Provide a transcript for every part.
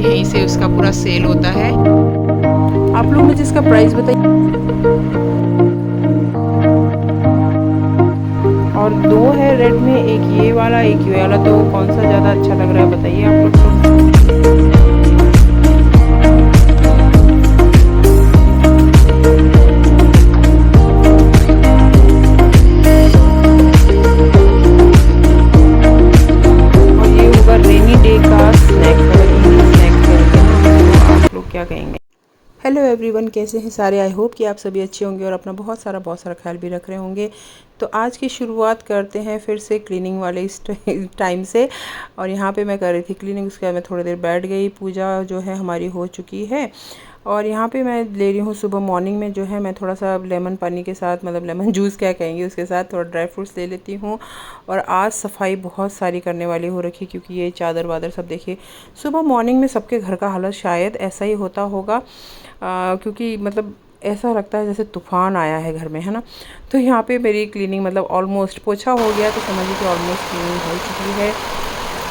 यहीं से उसका पूरा सेल होता है। आप लोग मुझे इसका प्राइस बताइए। और दो है रेड में, एक ये वाला एक ये वाला, तो कौन सा ज़्यादा अच्छा लग रहा है बताइए आप लोग को। और ये होगा रेनी डे का स्नैक, इवनिंग स्नैक है, आप लोग क्या कहेंगे। हेलो एवरीवन, कैसे हैं सारे। आई होप कि आप सभी अच्छे होंगे और अपना बहुत सारा ख्याल भी रख रहे होंगे। तो आज की शुरुआत करते हैं फिर से क्लीनिंग वाले इस टाइम से। और यहाँ पे मैं कर रही थी क्लीनिंग, उसके बाद मैं थोड़ी देर बैठ गई। पूजा जो है हमारी हो चुकी है। और यहाँ पे मैं ले रही हूँ सुबह मॉर्निंग में जो है मैं थोड़ा सा लेमन पानी के साथ, मतलब लेमन जूस क्या कहेंगे, उसके साथ थोड़ा ड्राई फ्रूट्स ले लेती हूँ। और आज सफाई बहुत सारी करने वाली हो रखी, क्योंकि ये चादर वादर सब देखिए सुबह मॉर्निंग में सबके घर का हालत शायद ऐसा ही होता होगा। क्योंकि मतलब ऐसा लगता है जैसे तूफ़ान आया है घर में, है ना। तो यहाँ पे मेरी क्लीनिंग मतलब ऑलमोस्ट पोछा हो गया, तो समझिए कि ऑलमोस्ट क्लीनिंग हो चुकी है।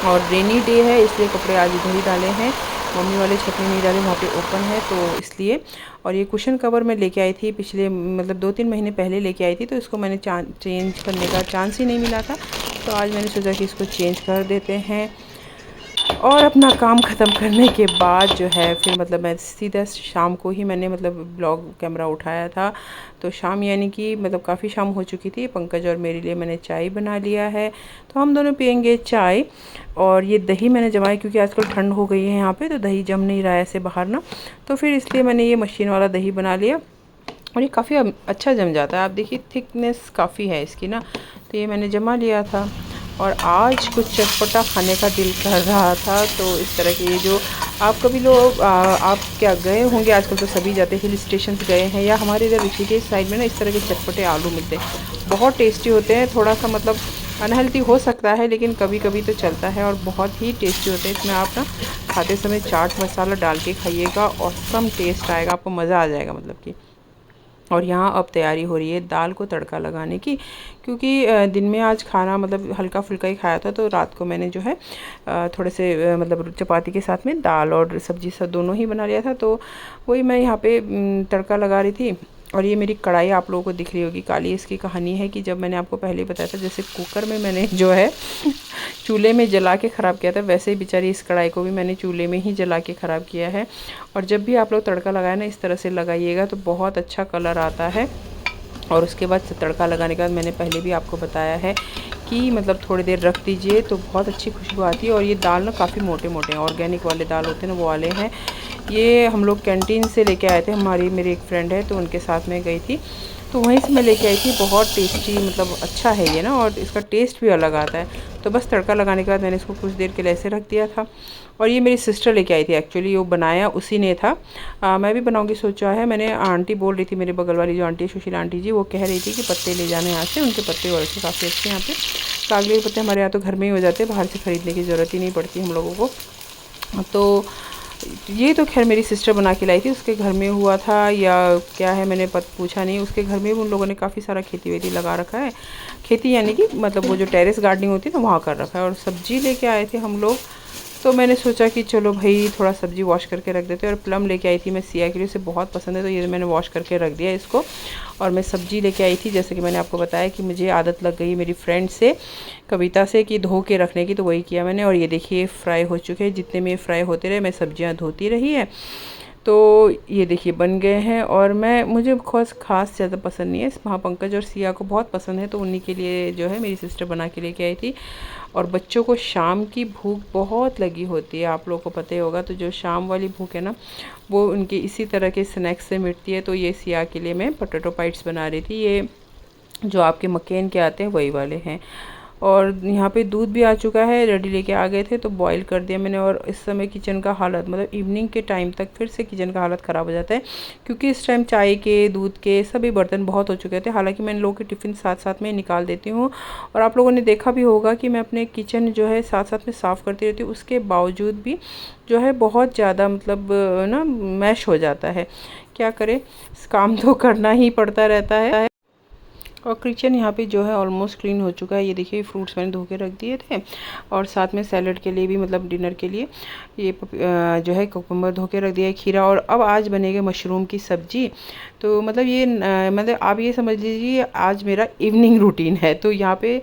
और रेनी डे है इसलिए कपड़े आज इधर ही डाले हैं, मम्मी वाले छत में नहीं डाले, वहाँ पे ओपन है तो इसलिए। और ये कुशन कवर मैं लेके आई थी पिछले मतलब 2-3 महीने पहले लेके आई थी, तो इसको मैंने चेंज करने का चांस ही नहीं मिला था। तो आज मैंने सोचा कि इसको चेंज कर देते हैं। और अपना काम ख़त्म करने के बाद जो है फिर मतलब मैं सीधा शाम को ही मैंने मतलब ब्लॉग कैमरा उठाया था। तो शाम यानी कि मतलब काफ़ी शाम हो चुकी थी। पंकज और मेरे लिए मैंने चाय बना लिया है, तो हम दोनों पियेंगे चाय। और ये दही मैंने जमाया, क्योंकि आजकल ठंड हो गई है यहाँ पे, तो दही जम नहीं रहा है ऐसे बाहर ना, तो फिर इसलिए मैंने ये मशीन वाला दही बना लिया। और ये काफ़ी अच्छा जम जाता है, आप देखिए थिकनेस काफ़ी है इसकी ना। तो ये मैंने जमा लिया था। और आज कुछ चटपटा खाने का दिल कर रहा था, तो इस तरह के ये जो आप कभी लोग आप क्या गए होंगे, आजकल तो सभी जाते हैं हिल स्टेशन गए हैं, या हमारे इधर ऋषिकेश साइड में ना इस तरह के चटपटे आलू मिलते हैं, बहुत टेस्टी होते हैं। थोड़ा सा मतलब अनहेल्दी हो सकता है, लेकिन कभी कभी तो चलता है और बहुत ही टेस्टी होते हैं। इसमें आप ना खाते समय चाट मसाला डाल के खाइएगा, ऑसम टेस्ट आएगा, आपको मज़ा आ जाएगा मतलब कि। और यहाँ अब तैयारी हो रही है दाल को तड़का लगाने की, क्योंकि दिन में आज खाना मतलब हल्का फुल्का ही खाया था, तो रात को मैंने जो है थोड़े से मतलब चपाती के साथ में दाल और सब्जी सब दोनों ही बना लिया था। तो वही मैं यहाँ पे तड़का लगा रही थी। और ये मेरी कढ़ाई आप लोगों को दिख रही होगी काली। इसकी कहानी है कि जब मैंने आपको पहले ही बताया था, जैसे कुकर में मैंने जो है चूल्हे में जला के ख़राब किया था, वैसे ही बेचारी इस कढ़ाई को भी मैंने चूल्हे में ही जला के ख़राब किया है। और जब भी आप लोग तड़का लगाए ना, इस तरह से लगाइएगा तो बहुत अच्छा कलर आता है। और उसके बाद तड़का लगाने के बाद मैंने पहले भी आपको बताया है कि मतलब थोड़ी देर रख दीजिए तो बहुत अच्छी खुशबू आती है। और ये दाल ना काफ़ी मोटे मोटे हैं, ऑर्गेनिक वाले दाल होते हैं ना, वो वाले हैं। ये हम लोग कैंटीन से लेके आए थे, हमारी मेरी एक फ्रेंड है तो उनके साथ में गई थी, तो वहीं से मैं लेके आई थी। बहुत टेस्टी मतलब अच्छा है ये ना, और इसका टेस्ट भी अलग आता है। तो बस तड़का लगाने के बाद मैंने इसको कुछ देर के लिए ऐसे रख दिया था। और ये मेरी सिस्टर लेके आई थी, एक्चुअली वो बनाया उसी ने था। मैं भी बनाऊंगी सोचा है मैंने। आंटी बोल रही थी, मेरे बगल वाली जो आंटी है सुशीला आंटी जी, वो कह रही थी कि पत्ते ले जाने यहाँ से, उनके पत्ते और से काफ़ी अच्छे यहाँ पे। कागली के पत्ते हमारे यहाँ तो घर में ही हो जाते हैं, बाहर से ख़रीदने की ज़रूरत ही नहीं पड़ती हम लोगों को। तो ये तो खैर मेरी सिस्टर बना के लाई थी, उसके घर में हुआ था या क्या है मैंने पूछा नहीं। उसके घर में भी उन लोगों ने काफ़ी सारा खेती वेती लगा रखा है। खेती यानी कि मतलब वो जो टेरेस गार्डनिंग होती है ना, वहाँ कर रखा है। और सब्जी लेके आए थे हम लोग, तो मैंने सोचा कि चलो भाई थोड़ा सब्ज़ी वॉश करके रख देते हैं। और प्लम लेके आई थी मैं, सिया के लिए, उसे बहुत पसंद है, तो ये मैंने वॉश करके रख दिया इसको। और मैं सब्ज़ी लेके आई थी, जैसे कि मैंने आपको बताया कि मुझे आदत लग गई मेरी फ्रेंड से, कविता से, कि धो के रखने की, तो वही किया मैंने। और ये देखिए फ्राई हो चुके हैं, जितने में फ्राई होते रहे मैं सब्जियां धोती रही है। तो ये देखिए बन गए हैं। और मुझे खास ज़्यादा पसंद नहीं है, वहाँ पंकज और सिया को बहुत पसंद है, तो उन्हीं के लिए जो है मेरी सिस्टर बना के लेके आई थी। और बच्चों को शाम की भूख बहुत लगी होती है, आप लोगों को पता ही होगा। तो जो शाम वाली भूख है ना, वो उनके इसी तरह के स्नैक्स से मिटती है। तो ये सिया के लिए मैं पोटैटो पाइट्स बना रही थी, ये जो आपके मक्केन के आते हैं वही वाले हैं। और यहाँ पे दूध भी आ चुका है, रेडी लेके आ गए थे, तो बॉईल कर दिया मैंने। और इस समय किचन का हालत मतलब इवनिंग के टाइम तक फिर से किचन का हालत ख़राब हो जाता है, क्योंकि इस टाइम चाय के दूध के सभी बर्तन बहुत हो चुके थे। हालांकि मैं इन लोगों के टिफ़िन साथ साथ में निकाल देती हूँ। और आप लोगों ने देखा भी होगा कि मैं अपने किचन जो है साथ साथ में साफ़ करती रहती हूँ, उसके बावजूद भी जो है बहुत ज़्यादा मतलब ना मैश हो जाता है। क्या करें, काम तो करना ही पड़ता रहता है। और किचन यहाँ पे जो है ऑलमोस्ट क्लीन हो चुका है। ये देखिए फ्रूट्स मैंने धो के रख दिए थे और साथ में सैलड के लिए भी, मतलब डिनर के लिए ये जो है कुकुम्बर धो के रख दिया है, खीरा। और अब आज बनेगी मशरूम की सब्ज़ी। तो मतलब ये मतलब आप ये समझ लीजिए आज मेरा इवनिंग रूटीन है। तो यहाँ पे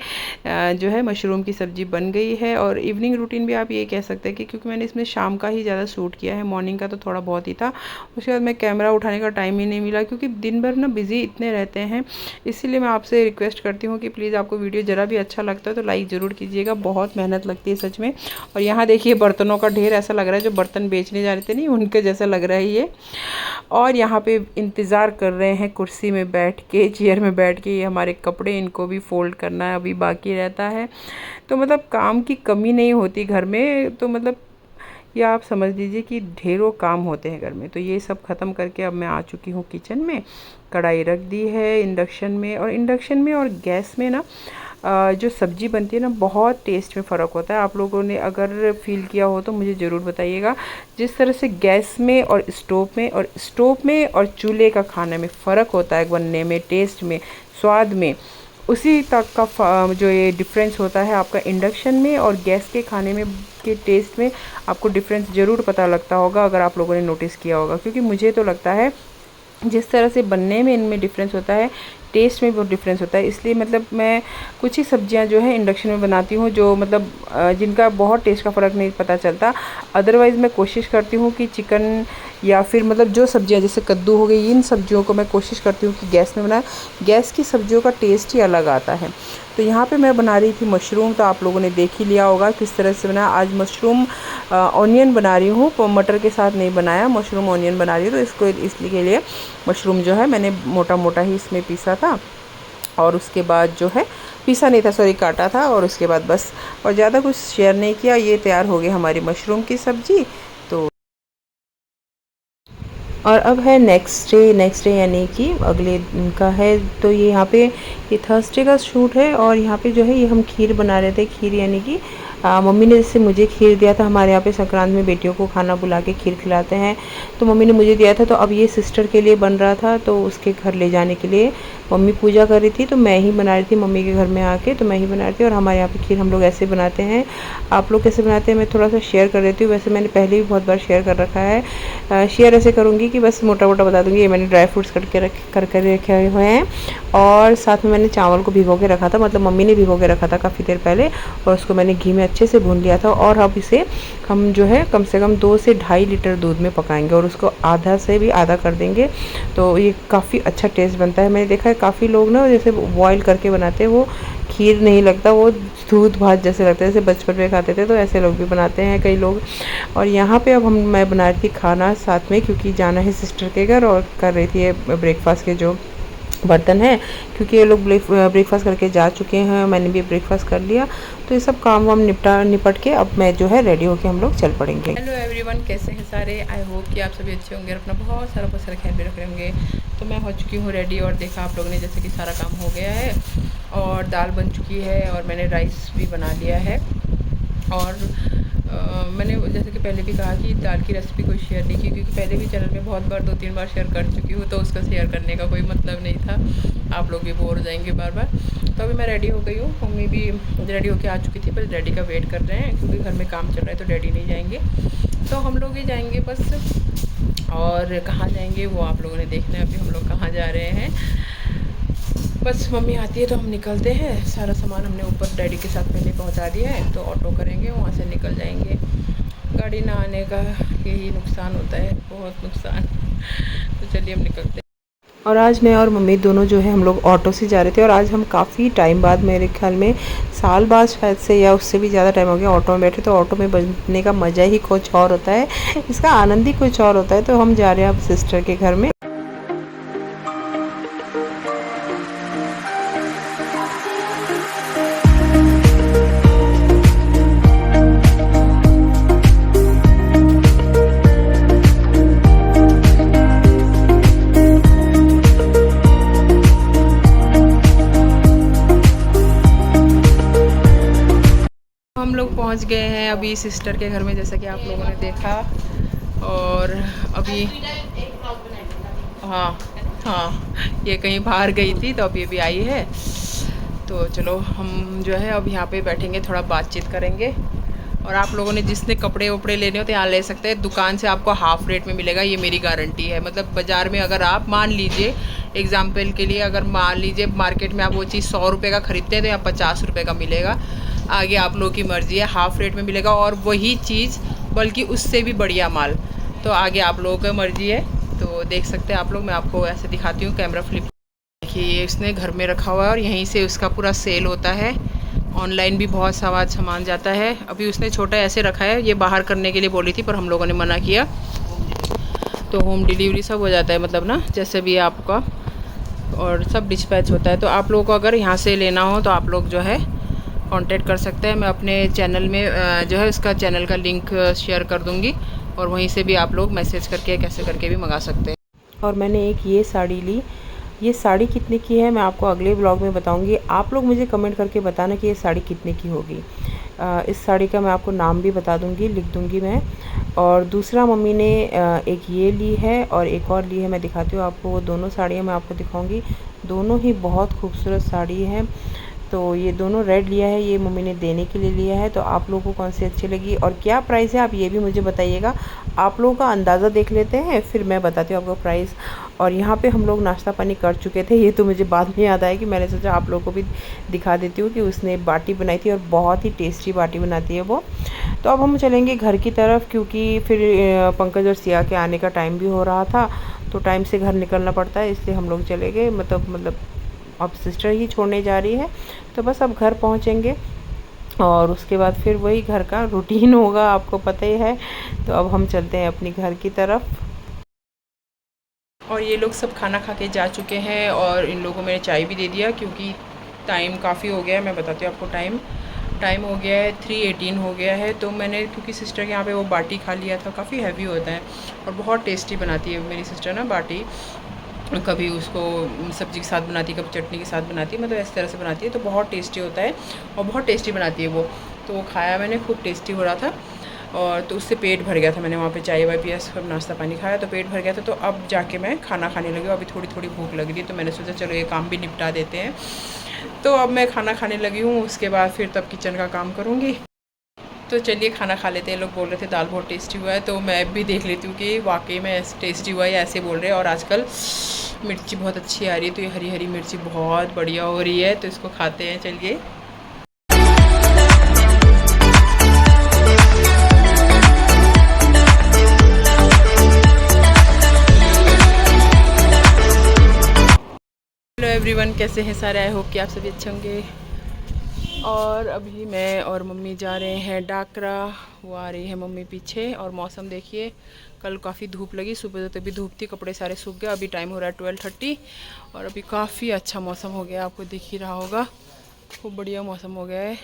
जो है मशरूम की सब्ज़ी बन गई है। और इवनिंग रूटीन भी आप ये कह सकते हैं कि क्योंकि मैंने इसमें शाम का ही ज़्यादा शूट किया है, मॉर्निंग का तो थोड़ा बहुत ही था। उसके बाद मैं कैमरा उठाने का टाइम ही नहीं मिला क्योंकि दिन भर ना बिज़ी इतने रहते हैं। इसीलिए मैं आपसे रिक्वेस्ट करती हूँ कि प्लीज़ आपको वीडियो ज़रा भी अच्छा लगता है तो लाइक ज़रूर कीजिएगा। बहुत मेहनत लगती है सच में। और यहाँ देखिए बर्तनों का ढेर, ऐसा लग रहा है जो बर्तन बेचने जा रहे थे नहीं उनके जैसा लग रहा है ये। और यहाँ पे इंतज़ार कर रहे हैं कुर्सी में बैठ के, चेयर में बैठ के। ये हमारे कपड़े, इनको भी फोल्ड करना है, अभी बाकी रहता है। तो मतलब काम की कमी नहीं होती घर में। तो मतलब ये आप समझ लीजिए कि ढेरों काम होते हैं घर में। तो ये सब ख़त्म करके अब मैं आ चुकी हूँ किचन में। कढ़ाई रख दी है इंडक्शन में। और इंडक्शन में और गैस में ना जो सब्ज़ी बनती है ना, बहुत टेस्ट में फ़र्क होता है। आप लोगों ने अगर फील किया हो तो मुझे ज़रूर बताइएगा। जिस तरह से गैस में और स्टोव में और चूल्हे का खाने में फ़र्क होता है बनने में, टेस्ट में, स्वाद में, उसी तक का जो ये डिफरेंस होता है आपका इंडक्शन में और गैस के खाने में के टेस्ट में। आपको डिफरेंस ज़रूर पता लगता होगा अगर आप लोगों ने नोटिस किया होगा। क्योंकि मुझे तो लगता है जिस तरह से बनने में इनमें डिफरेंस होता है, टेस्ट में बहुत डिफरेंस होता है। इसलिए मतलब मैं कुछ ही सब्जियां जो है इंडक्शन में बनाती हूँ, जो मतलब जिनका बहुत टेस्ट का फ़र्क नहीं पता चलता। अदरवाइज़ मैं कोशिश करती हूँ कि चिकन या फिर मतलब जो सब्जियां जैसे कद्दू हो गई, इन सब्जियों को मैं कोशिश करती हूँ कि गैस में बनाए। गैस की सब्जियों का टेस्ट ही अलग आता है। तो यहाँ पे मैं बना रही थी मशरूम। तो आप लोगों ने देख ही लिया होगा किस तरह से बनाया। आज मशरूम ऑनियन बना रही हूँ, मटर के साथ नहीं बनाया, मशरूम ऑनियन बना रही हूँ। तो इसको इसलिए के लिए मशरूम जो है मैंने मोटा मोटा ही इसमें पीसा था। और उसके बाद जो है पीसा नहीं था, सॉरी काटा था। और उसके बाद बस, और ज़्यादा कुछ शेयर नहीं किया। ये तैयार हो गई हमारी मशरूम की सब्ज़ी। तो और अब है नेक्स्ट डे यानी कि अगले दिन का है। तो ये यहाँ पे ये थर्सडे का शूट है। और यहाँ पे जो है ये हम खीर बना रहे थे। खीर यानी कि मम्मी ने जैसे मुझे खीर दिया था, हमारे यहाँ पे संक्रांत में बेटियों को खाना बुला के खीर खिलाते हैं, तो मम्मी ने मुझे दिया था। तो अब ये सिस्टर के लिए बन रहा था, तो उसके घर ले जाने के लिए मम्मी पूजा कर रही थी, तो मैं ही बना रही थी मम्मी के घर में आके। तो मैं ही बना रही थी। और हमारे यहाँ पे खीर हम लोग ऐसे बनाते हैं। आप लोग कैसे बनाते हैं मैं थोड़ा सा शेयर कर देती हूँ। वैसे मैंने पहले भी बहुत बार शेयर कर रखा है। शेयर ऐसे करूँगी कि बस मोटा मोटा बता दूँगी। ये मैंने ड्राई फ्रूट्स कर रखे हुए हैं। और साथ में मैंने चावल को भिगो के रखा था, मतलब मम्मी ने भिगो के रखा था काफ़ी देर पहले। और उसको मैंने घी में अच्छे से भून लिया था। और अब इसे हम जो है कम से कम 2 से ढाई लीटर दूध में पकाएंगे और उसको आधा से भी आधा कर देंगे। तो ये काफ़ी अच्छा टेस्ट बनता है। मैंने देखा है काफ़ी लोग ना जैसे बॉयल करके बनाते हैं, वो खीर नहीं लगता, वो दूध भात जैसे लगता है, जैसे बचपन में खाते थे। तो ऐसे लोग भी बनाते हैं कई लोग। और यहाँ पे अब मैं बना रही थी खाना साथ में, क्योंकि जाना है सिस्टर के घर। और कर रही थी ब्रेकफास्ट के जो बर्तन है, क्योंकि ये लोग ब्रेकफास्ट करके जा चुके हैं, मैंने भी ब्रेकफास्ट कर लिया। तो ये सब काम वाम निपट के अब मैं जो है रेडी होके हम लोग चल पड़ेंगे। हेलो एवरीवन, कैसे हैं सारे। आई होप कि आप सभी अच्छे होंगे और अपना बहुत सारा ख्याल भी रख रहे होंगे। तो मैं हो चुकी हूँ रेडी। और देखा आप लोगों ने जैसे कि सारा काम हो गया है और दाल बन चुकी है और मैंने राइस भी बना लिया है। और मैंने जैसे कि पहले भी कहा कि दाल की रेसिपी कोई शेयर नहीं की, क्योंकि पहले भी चैनल में बहुत बार 2-3 बार शेयर कर चुकी हूँ। तो उसका शेयर करने का कोई मतलब नहीं था, आप लोग भी बोर हो जाएंगे बार बार। तो अभी मैं रेडी हो गई हूँ, मम्मी भी रेडी होके आ चुकी थी, बस डैडी का वेट कर रहे हैं क्योंकि घर में काम चल रहा है। तो डैडी नहीं जाएंगे, तो हम लोग ही जाएंगे बस। और कहाँ जाएंगे वो आप लोगों ने देखना है। अभी हम लोग कहाँ जा रहे हैं, बस मम्मी आती है तो हम निकलते हैं। सारा सामान हमने ऊपर डैडी के साथ पहले पहुंचा दिया है, तो ऑटो करेंगे, वहाँ से निकल जाएंगे। गाड़ी ना आने का यही नुकसान होता है, बहुत नुकसान। तो चलिए हम निकलते हैं। और आज मैं और मम्मी दोनों जो है हम लोग ऑटो से जा रहे थे। और आज हम काफ़ी टाइम बाद, मेरे ख्याल में साल बाद शायद से या उससे भी ज़्यादा टाइम हो गया, ऑटो में बैठे। तो ऑटो में बैठने का मज़ा ही कुछ और होता है, इसका आनंद ही कुछ और होता है। तो हम जा रहे हैं अब सिस्टर के घर में। हम लोग पहुंच गए हैं अभी सिस्टर के घर में, जैसा कि आप लोगों ने देखा। और अभी हाँ, हाँ, ये कहीं बाहर गई थी तो अभी अभी आई है। तो चलो हम जो है अब यहाँ पे बैठेंगे, थोड़ा बातचीत करेंगे। और आप लोगों ने जिसने कपड़े वपड़े लेने हो तो यहाँ ले सकते हैं, दुकान से आपको हाफ़ रेट में मिलेगा, ये मेरी गारंटी है। मतलब बाज़ार में अगर आप मान लीजिए एग्जाम्पल के लिए, अगर मान लीजिए मार्केट में आप वो चीज़ 100 रुपये का ख़रीदते हैं तो यहाँ 50 रुपये का मिलेगा। आगे आप लोगों की मर्ज़ी है, हाफ़ रेट में मिलेगा और वही चीज़ बल्कि उससे भी बढ़िया माल, तो आगे आप लोगों की मर्ज़ी है। तो देख सकते हैं आप लोग, मैं आपको ऐसे दिखाती हूँ कैमरा फ्लिप। देखिए ये इसने घर में रखा हुआ है और यहीं से उसका पूरा सेल होता है। ऑनलाइन भी बहुत सामान जाता है। अभी उसने छोटा ऐसे रखा है, ये बाहर करने के लिए बोली थी पर हम लोगों ने मना किया। तो होम डिलीवरी सब हो जाता है, मतलब ना जैसे भी आपका, और सब डिस्पैच होता है। तो आप लोगों को अगर यहाँ से लेना हो तो आप लोग जो है कांटेक्ट कर सकते हैं। मैं अपने चैनल में जो है उसका चैनल का लिंक शेयर कर दूँगी और वहीं से भी आप लोग मैसेज करके कैसे करके भी मंगा सकते हैं। और मैंने एक ये साड़ी ली, ये साड़ी कितने की है मैं आपको अगले ब्लॉग में बताऊंगी। आप लोग मुझे कमेंट करके बताना कि ये साड़ी कितने की होगी। इस साड़ी का मैं आपको नाम भी बता दूंगी, लिख दूंगी मैं। और दूसरा मम्मी ने एक ये ली है और एक और ली है, मैं दिखाती हूँ आपको। वो दोनों साड़ियाँ मैं आपको दिखाऊंगी, दोनों ही बहुत खूबसूरत साड़ी है। तो ये दोनों रेड लिया है, ये मम्मी ने देने के लिए लिया है। तो आप लोगों को कौन सी अच्छी लगी और क्या प्राइस है आप ये भी मुझे बताइएगा। आप लोगों का अंदाज़ा देख लेते हैं, फिर मैं बताती हूँ आपको प्राइस। और यहाँ पे हम लोग नाश्ता पानी कर चुके थे, ये तो मुझे बाद में याद आया कि मैंने सोचा आप लोगों को भी दिखा देती हूँ कि उसने बाटी बनाई थी और बहुत ही टेस्टी बाटी बनाती है वो। तो अब हम चलेंगे घर की तरफ, क्योंकि फिर पंकज और सिया के आने का टाइम भी हो रहा था, तो टाइम से घर निकलना पड़ता है, इसलिए हम लोग चले गए। मतलब अब सिस्टर ही छोड़ने जा रही है, तो बस अब घर पहुँचेंगे और उसके बाद फिर वही घर का रूटीन होगा, आपको पता ही है। तो अब हम चलते हैं अपनी घर की तरफ। और ये लोग सब खाना खा के जा चुके हैं और इन लोगों को मैंने चाय भी दे दिया क्योंकि टाइम काफ़ी हो गया है। मैं बताती हूँ आपको, टाइम हो गया है 3:18 हो गया है। तो मैंने क्योंकि सिस्टर के यहाँ पे वो बाटी खा लिया था, काफ़ी हैवी होता है और बहुत टेस्टी बनाती है मेरी सिस्टर ना बाटी। कभी उसको सब्ज़ी के साथ बनाती है, कभी चटनी के साथ बनाती है, मतलब इस तरह से बनाती है, तो बहुत टेस्टी होता है और बहुत टेस्टी बनाती है वो। तो वो खाया मैंने, खूब टेस्टी हो रहा था और तो उससे पेट भर गया था। मैंने वहाँ पे चाय वाय पिया, सब नाश्ता पानी खाया तो पेट भर गया था। तो अब जाके मैं खाना खाने लगी हूँ। अभी थोड़ी थोड़ी भूख लग रही है तो मैंने सोचा चलो ये काम भी निपटा देते हैं। तो अब मैं खाना खाने लगी हूँ, उसके बाद फिर तब किचन का काम करूँगी। तो चलिए खाना खा लेते हैं। लोग बोल रहे थे दाल बहुत टेस्टी हुआ है, तो मैं भी देख लेती हूँ कि वाकई में टेस्टी हुआ है या ऐसे बोल रहे हैं। और आजकल मिर्ची बहुत अच्छी आ रही है, तो ये हरी हरी मिर्ची बहुत बढ़िया हो रही है, तो इसको खाते हैं। चलिए हेलो एवरीवन, कैसे हैं सारे? आई होप कि आप सभी अच्छे होंगे। और अभी मैं और मम्मी जा रहे हैं डाकरा। वो आ रही है मम्मी पीछे। और मौसम देखिए, कल काफ़ी धूप लगी, सुबह तो तभी धूप थी, कपड़े सारे सूख गए। अभी टाइम हो रहा है 12:30 और अभी काफ़ी अच्छा मौसम हो गया, आपको दिख ही रहा होगा, खूब बढ़िया मौसम हो गया है।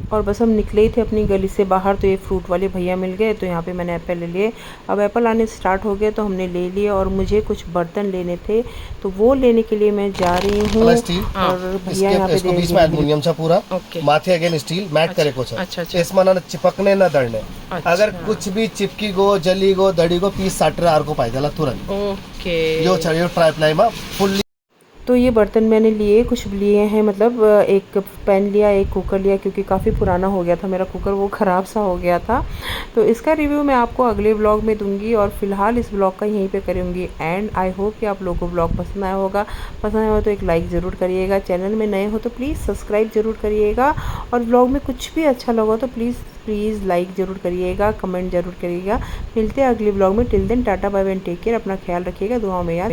और बस हम निकले ही थे अपनी गली से बाहर, तो ये फ्रूट वाले भैया मिल गए, तो यहाँ पे मैंने एप्पल ले लिए। अब एप्पल आने स्टार्ट हो गए तो हमने ले लिए और मुझे कुछ बर्तन लेने थे, तो वो लेने के लिए मैं जा रही हूँ। और भैया यहाँ पे बीच में एल्युमिनियम सा पूरा माथे अगेन स्टील मैट करे कुछ इसमें ना चिपकने ना दड़ने। अगर कुछ भी चिपकी गो जली गो दड़ी गो पीस साठ आर को पाई तुरंत। ओके, यो चाहिए ट्राइप्लाई में फुल्ली। तो ये बर्तन मैंने लिए, कुछ लिए हैं, मतलब एक पैन लिया, एक कुकर लिया, क्योंकि काफ़ी पुराना हो गया था मेरा कुकर, वो ख़राब सा हो गया था। तो इसका रिव्यू मैं आपको अगले ब्लॉग में दूंगी और फिलहाल इस ब्लॉग का यहीं पे करूँगी एंड। आई होप कि आप लोगों को ब्लॉग पसंद आया होगा। पसंद आया हो तो एक लाइक ज़रूर करिएगा, चैनल में नए हो तो प्लीज़ सब्सक्राइब ज़रूर करिएगा, और ब्लॉग में कुछ भी अच्छा लगा तो प्लीज़ लाइक ज़रूर करिएगा, कमेंट ज़रूर करिएगा। मिलते हैं अगले ब्लॉग में। Till then ta-ta bye bye and take care. अपना ख्याल रखिएगा, दुआओं में याद।